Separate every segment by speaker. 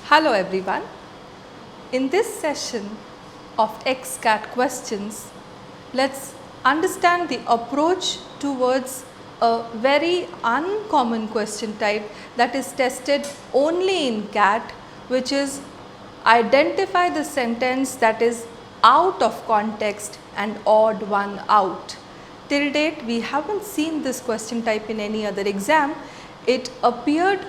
Speaker 1: Hello everyone. In this session of XCAT questions, let's understand the approach towards a very uncommon question type that is tested only in CAT, which is identify the sentence that is out of context and odd one out. Till date, we haven't seen this question type in any other exam. It appeared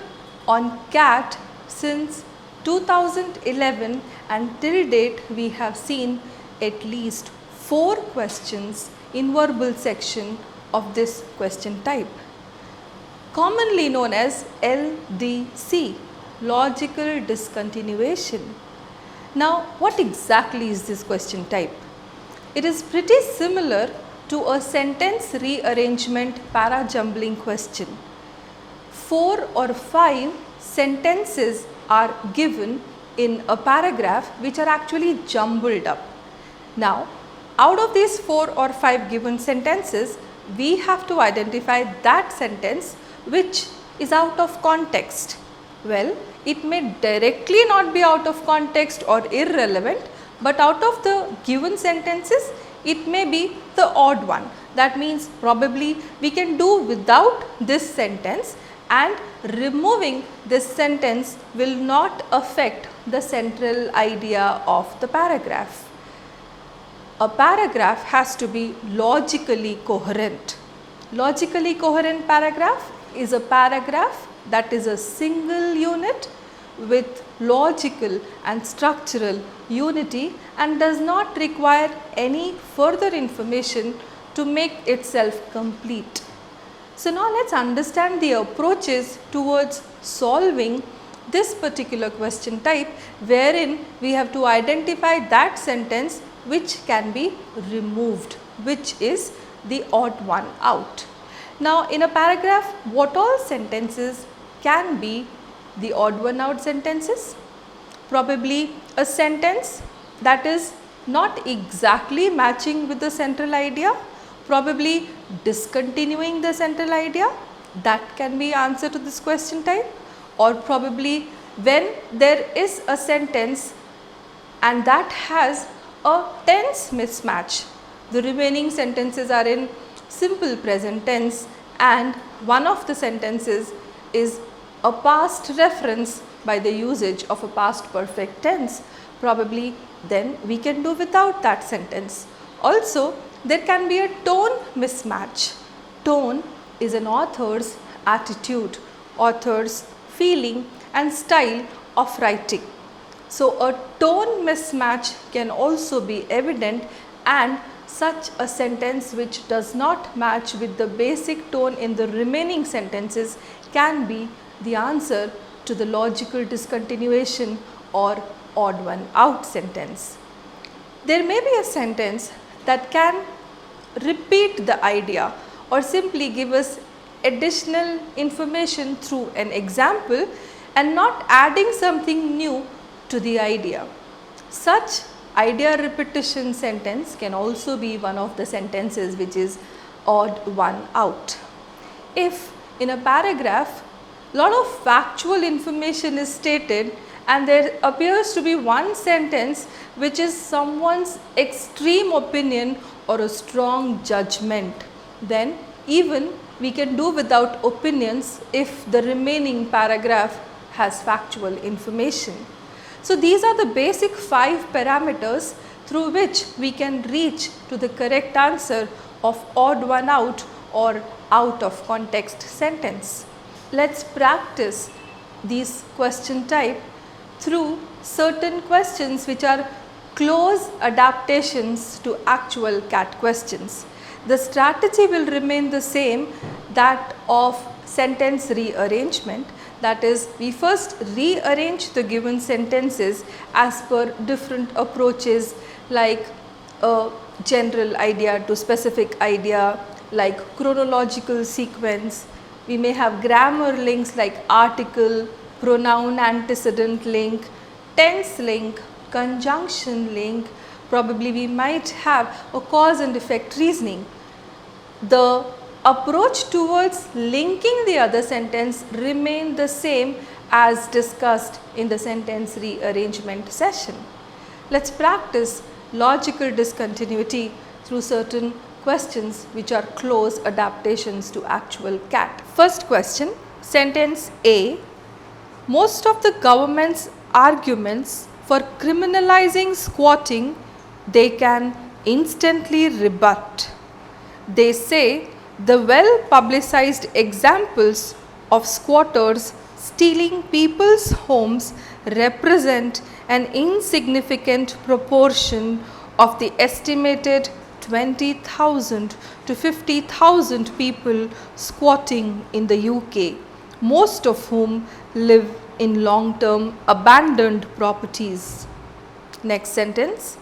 Speaker 1: on CAT since 2011 and till date we have seen at least 4 questions in verbal section of this question type, commonly known as LDC, Logical Discontinuation. Now, what exactly is this question type? It is pretty similar to a sentence rearrangement para-jumbling question. 4 or 5 sentences are given in a paragraph which are actually jumbled up. Now, out of these 4 or 5 given sentences, we have to identify that sentence which is out of context. Well, it may directly not be out of context or irrelevant, but out of the given sentences, it may be the odd one. That means probably we can do without this sentence, and removing this sentence will not affect the central idea of the paragraph. A paragraph has to be logically coherent. Logically coherent paragraph is a paragraph that is a single unit with logical and structural unity and does not require any further information to make itself complete. So now let's understand the approaches towards solving this particular question type, wherein we have to identify that sentence which can be removed, which is the odd one out. Now in a paragraph, what all sentences can be the odd one out sentences? Probably a sentence that is not exactly matching with the central idea, probably discontinuing the central idea, that can be answer to this question type, or probably when there is a sentence and that has a tense mismatch. The remaining sentences are in simple present tense and one of the sentences is a past reference by the usage of a past perfect tense. Probably then we can do without that sentence. Also, there can be a tone mismatch. Tone is an author's attitude, author's feeling and style of writing. So, a tone mismatch can also be evident, and such a sentence which does not match with the basic tone in the remaining sentences can be the answer to the logical discontinuation or odd one out sentence. There may be a sentence that can repeat the idea or simply give us additional information through an example and not adding something new to the idea. Such idea repetition sentence can also be one of the sentences which is odd one out. If in a paragraph lot of factual information is stated and there appears to be one sentence which is someone's extreme opinion or a strong judgment, then even we can do without opinions if the remaining paragraph has factual information. So these are the basic 5 parameters through which we can reach to the correct answer of odd one out or out of context sentence. Let's practice these question type through certain questions which are close adaptations to actual CAT questions. The strategy will remain the same, that of sentence rearrangement. That is, we first rearrange the given sentences as per different approaches, like a general idea to specific idea, like chronological sequence. We may have grammar links like article, pronoun antecedent link, tense link, conjunction link. Probably we might have a cause and effect reasoning. The approach towards linking the other sentence remain the same as discussed in the sentence rearrangement session. Let's practice logical discontinuity through certain questions which are close adaptations to actual cat. First question, sentence A. Most of the government's arguments for criminalizing squatting they can instantly rebut. They say the well publicized examples of squatters stealing people's homes represent an insignificant proportion of the estimated 20,000 to 50,000 people squatting in the UK, most of whom live in long-term abandoned properties. Next sentence.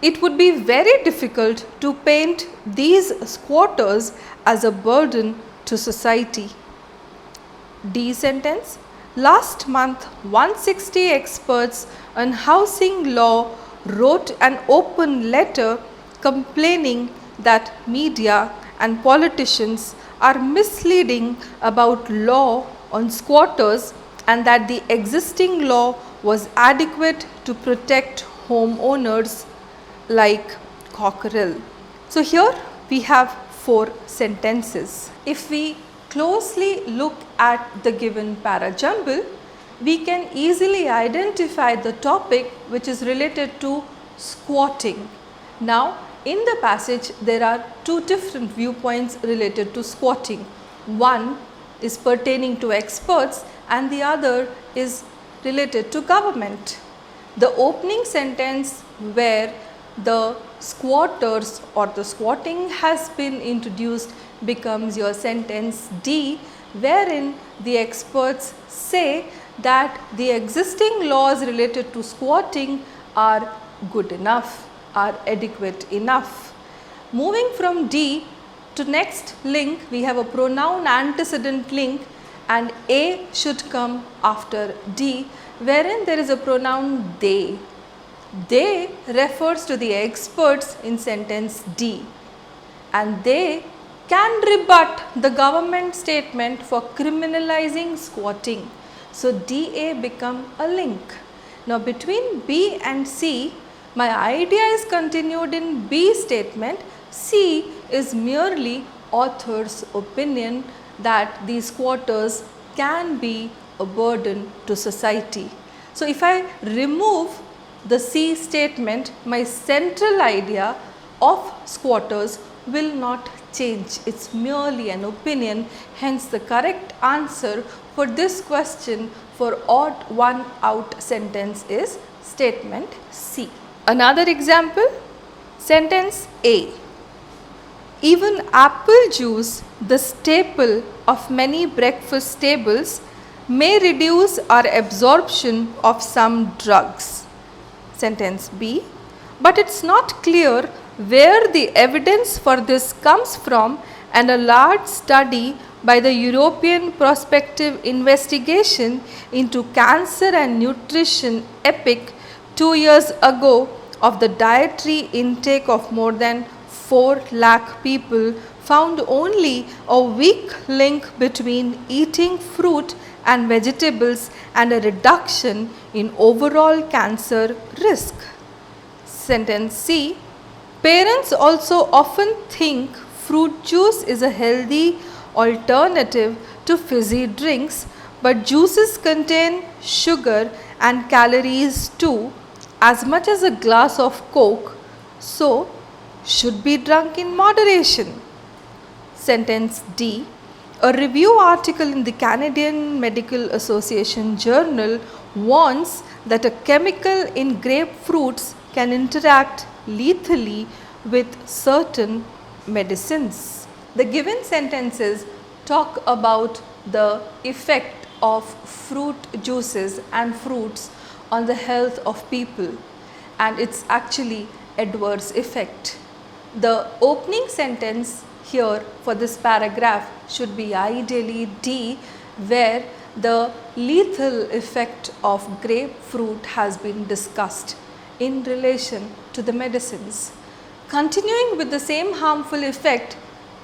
Speaker 1: It would be very difficult to paint these squatters as a burden to society. D sentence. Last month, 160 experts on housing law wrote an open letter complaining that media and politicians are misleading about law on squatters and that the existing law was adequate to protect homeowners like cockerel. So here we have 4 sentences. If we closely look at the given parajumble, we can easily identify the topic which is related to squatting. Now in the passage there are 2 different viewpoints related to squatting. One is pertaining to experts and the other is related to government. The opening sentence where the squatters or the squatting has been introduced becomes your sentence D, wherein the experts say that the existing laws related to squatting are good enough, are adequate enough. Moving from D to next link, we have a pronoun antecedent link and A should come after D, wherein there is a pronoun they. They refers to the experts in sentence D and they can rebut the government statement for criminalizing squatting. So DA become a link. Now between B and C, my idea is continued in B statement. C is merely author's opinion that these squatters can be a burden to society. So if I remove the C statement, my central idea of squatters will not change. It's merely an opinion. Hence the correct answer for this question for odd one out sentence is statement C. Another example, sentence A. Even apple juice, the staple of many breakfast tables, may reduce our absorption of some drugs. Sentence B. But it's not clear where the evidence for this comes from, and a large study by the European Prospective Investigation into Cancer and Nutrition EPIC 2 years ago of the dietary intake of more than 4 lakh people found only a weak link between eating fruit and vegetables and a reduction in overall cancer risk. Sentence C. Parents also often think fruit juice is a healthy alternative to fizzy drinks, but juices contain sugar and calories too, as much as a glass of Coke, so should be drunk in moderation. Sentence D. A review article in the Canadian Medical Association Journal warns that a chemical in grapefruits can interact lethally with certain medicines. The given sentences talk about the effect of fruit juices and fruits on the health of people, and it's actually adverse effect. The opening sentence here for this paragraph should be ideally D, where the lethal effect of grapefruit has been discussed in relation to the medicines. Continuing with the same harmful effect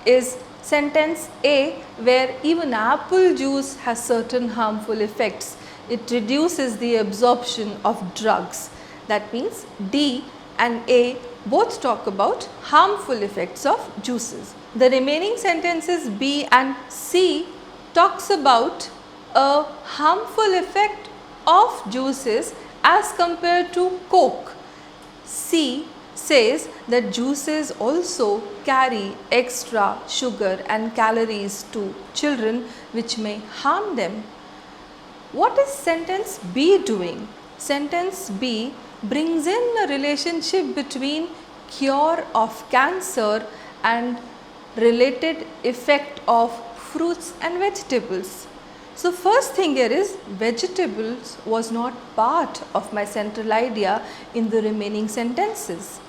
Speaker 1: is sentence A, where even apple juice has certain harmful effects. it reduces the absorption of drugs. That means D and A both talk about harmful effects of juices. The remaining sentences B and C talks about a harmful effect of juices as compared to Coke. C says that juices also carry extra sugar and calories to children which may harm them. What is sentence B doing? Sentence B brings in a relationship between cure of cancer and related effect of fruits and vegetables. So first thing here is vegetables was not part of my central idea in the remaining sentences,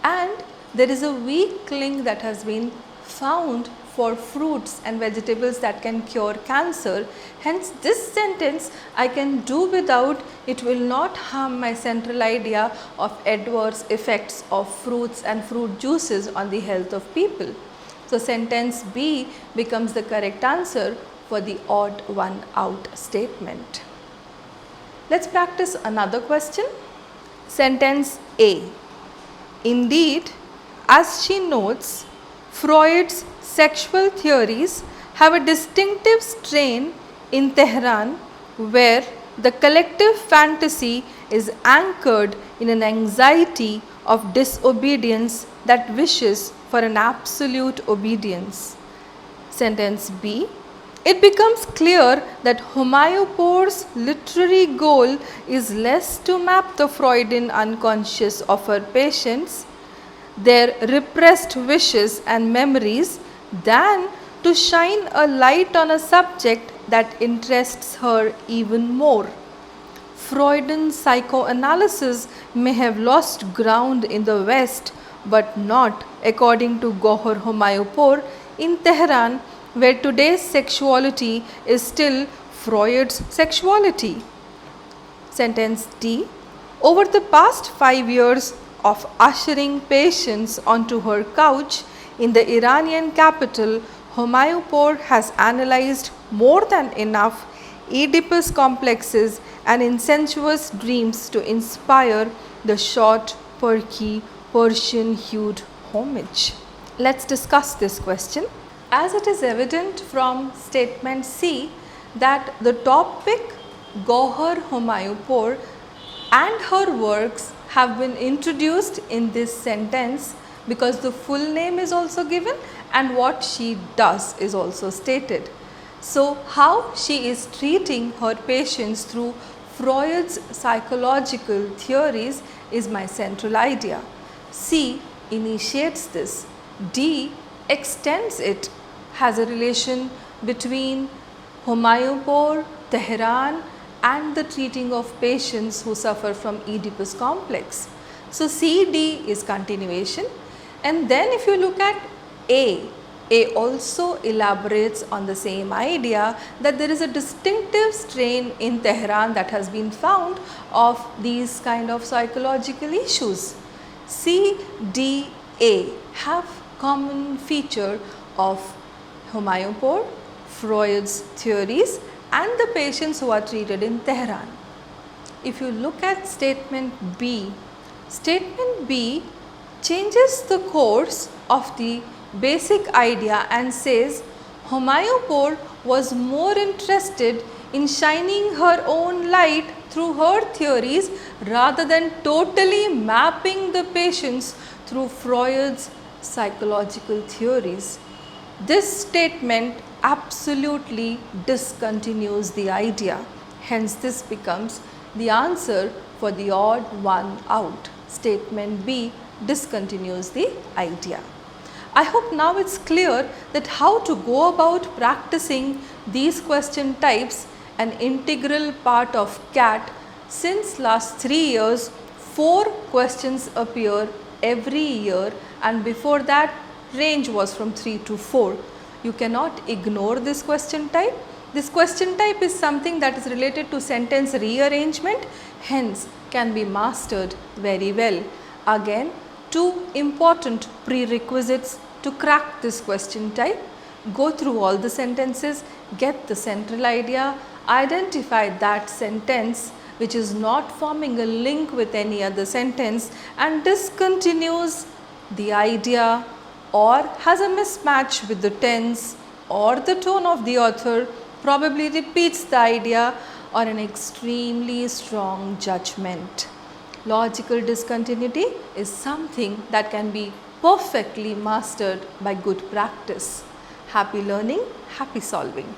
Speaker 1: and there is a weak link that has been found for fruits and vegetables that can cure cancer. Hence this sentence I can do without. It will not harm my central idea of adverse effects of fruits and fruit juices on the health of people. So sentence B becomes the correct answer for the odd one out statement. Let's practice another question. Sentence A. Indeed, as she notes, Freud's sexual theories have a distinctive strain in Tehran, where the collective fantasy is anchored in an anxiety of disobedience that wishes for an absolute obedience. Sentence B. It becomes clear that Humayunpur's literary goal is less to map the Freudian unconscious of her patients, their repressed wishes and memories, than to shine a light on a subject that interests her even more. Freudian psychoanalysis may have lost ground in the West, but not, according to Gohar Humayunpur, in Tehran, where today's sexuality is still Freud's sexuality. Sentence D. Over the past 5 years of ushering patients onto her couch in the Iranian capital, Humayunpur has analyzed more than enough Oedipus complexes and incestuous dreams to inspire the short, perky, Persian-hued homage. Let's discuss this question. As it is evident from statement C that the topic Gohar Humayunpur and her works have been introduced in this sentence because the full name is also given and what she does is also stated. So, how she is treating her patients through Freud's psychological theories is my central idea. C initiates this. D extends it, has a relation between Humayunpur, Tehran and the treating of patients who suffer from Oedipus complex. So, CD is continuation, and then if you look at A also elaborates on the same idea that there is a distinctive strain in Tehran that has been found of these kind of psychological issues. C, D, A have common feature of Humayunpur, Freud's theories and the patients who are treated in Tehran. If you look at statement B changes the course of the basic idea and says Humayunpur was more interested in shining her own light through her theories rather than totally mapping the patients through Freud's psychological theories. This statement absolutely discontinues the idea. Hence, this becomes the answer for the odd one out. Statement B discontinues the idea. I hope now it's clear that how to go about practicing these question types, an integral part of CAT. Since last 3 years, 4 questions appear every year, and before that range was from 3 to 4. You cannot ignore this question type. This question type is something that is related to sentence rearrangement, hence can be mastered very well. Again, 2 important prerequisites to crack this question type: go through all the sentences, get the central idea, identify that sentence which is not forming a link with any other sentence and discontinues the idea or has a mismatch with the tense or the tone of the author, probably repeats the idea or an extremely strong judgment. Logical discontinuity is something that can be perfectly mastered by good practice. Happy learning, happy solving.